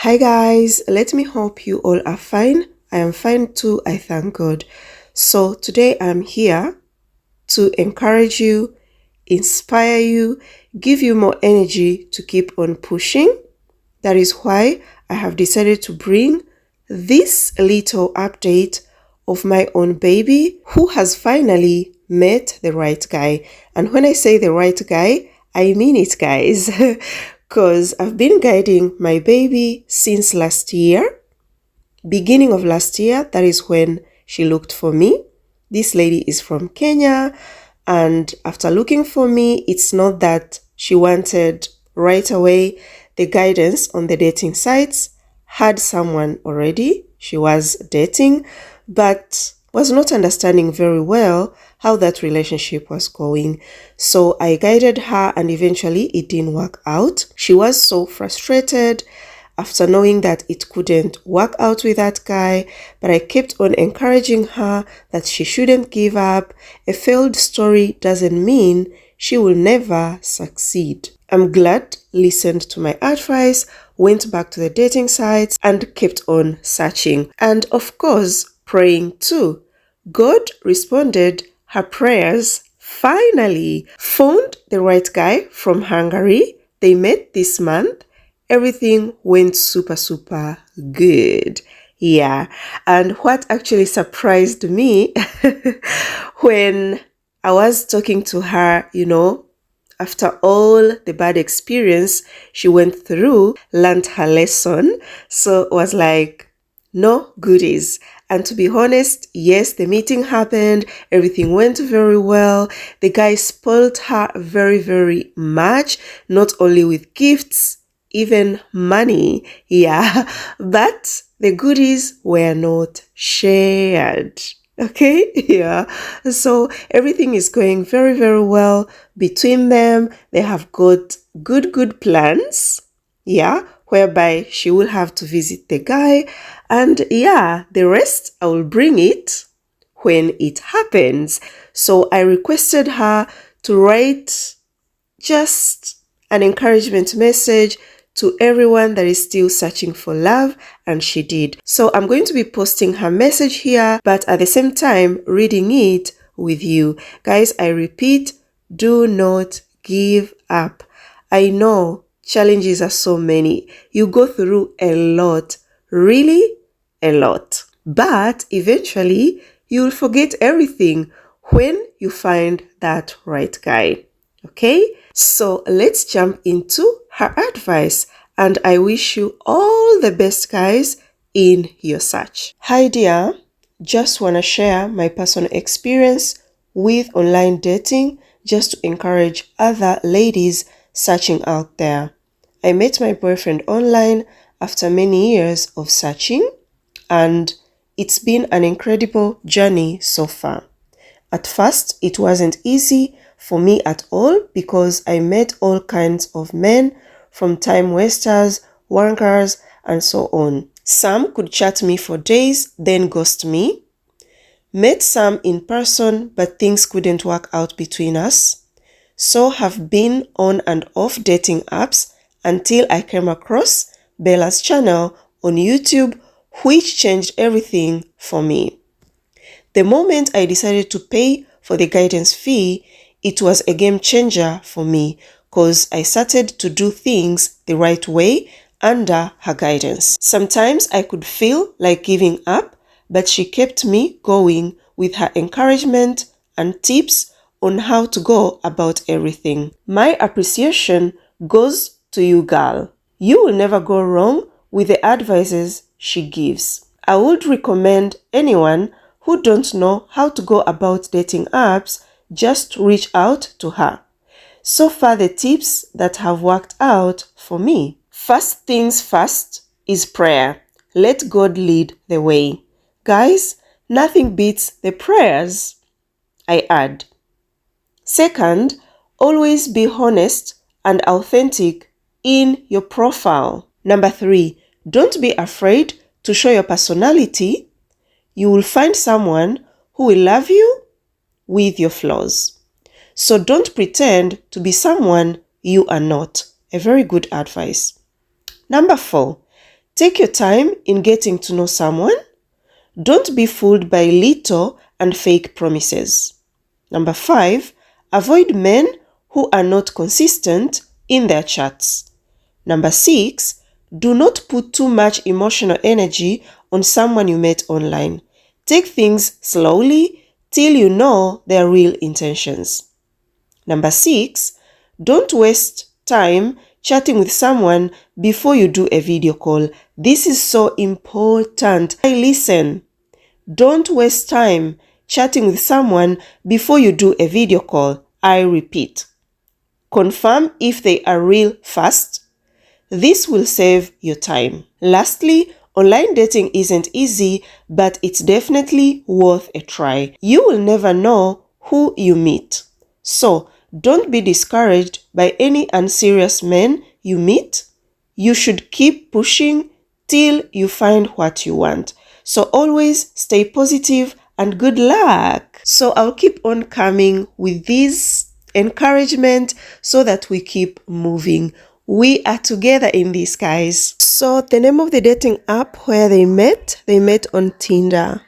Hi guys, let me hope you all are fine. I am fine too, I thank God. So today I'm here to encourage you, inspire you, give you more energy to keep on pushing. That is why I have decided to bring this little update of my own baby who has finally met the right guy. And when I say the right guy, I mean it, guys. Because I've been guiding my baby since last year. Beginning of last year, that is when she looked for me. This lady is from Kenya, and after looking for me, it's not that she wanted right away the guidance on the dating sites, had someone already, she was dating, but was not understanding very well how that relationship was going. So I guided her and eventually it didn't work out. She was so frustrated after knowing that it couldn't work out with that guy, but I kept on encouraging her that she shouldn't give up. A failed story doesn't mean she will never succeed. I'm glad listened to my advice, went back to the dating sites and kept on searching. And of course, praying too. God responded her prayers, finally found the right guy from Hungary. They met this month. Everything went super good. Yeah. And what actually surprised me when I was talking to her, after all the bad experience she went through, learned her lesson. So it was like, no goodies. And to be honest, yes, the meeting happened. Everything went very well. The guy spoiled her very much, not only with gifts, even money. Yeah, but the goodies were not shared. Okay, yeah. So everything is going very well between them. They have got good plans. Yeah, whereby she will have to visit the guy. And yeah, the rest I will bring it when it happens. So I requested her to write just an encouragement message to everyone that is still searching for love, and she did. So I'm going to be posting her message here, but at the same time reading it with you. Guys, I repeat, do not give up. I know challenges are so many. You go through a lot, really a lot. But eventually, you'll forget everything when you find that right guy. Okay, so let's jump into her advice, and I wish you all the best, guys, in your search. Hi dear, just want to share my personal experience with online dating just to encourage other ladies searching out there. I met my boyfriend online after many years of searching, and it's been an incredible journey so far. At first, it wasn't easy for me at all because I met all kinds of men, from time wasters, wankers, and so on. Some could chat me for days, then ghost me. Met some in person, but things couldn't work out between us. So have been on and off dating apps until I came across Bella's channel on YouTube, which changed everything for me. The moment I decided to pay for the guidance fee, it was a game changer for me because I started to do things the right way under her guidance. Sometimes I could feel like giving up, but she kept me going with her encouragement and tips on how to go about everything. My appreciation goes to you, girl. You will never go wrong with the advices she gives. I would recommend anyone who don't know how to go about dating apps just reach out to her. So far, the tips that have worked out for me. First things first is prayer. Let God lead the way. Guys, nothing beats the prayers, I add. Second, always be honest and authentic in your profile. Number 3, don't be afraid to show your personality. You will find someone who will love you with your flaws. So don't pretend to be someone you are not. A very good advice. Number 4, Take your time in getting to know someone. Don't be fooled by little and fake promises. Number 5, avoid men who are not consistent in their chats. Number 6, do not put too much emotional energy on someone you met online. Take things slowly till you know their real intentions. Number 6, don't waste time chatting with someone before you do a video call. This is so important. Listen, don't waste time chatting with someone before you do a video call. I repeat, confirm if they are real first. This will save your time. Lastly, online dating isn't easy, but it's definitely worth a try. You will never know who you meet. So, don't be discouraged by any unserious men you meet. You should keep pushing till you find what you want. So always stay positive and good luck. So I'll keep on coming with this encouragement so that we keep moving. We are together in this, guys. So the name of the dating app where they met on Tinder.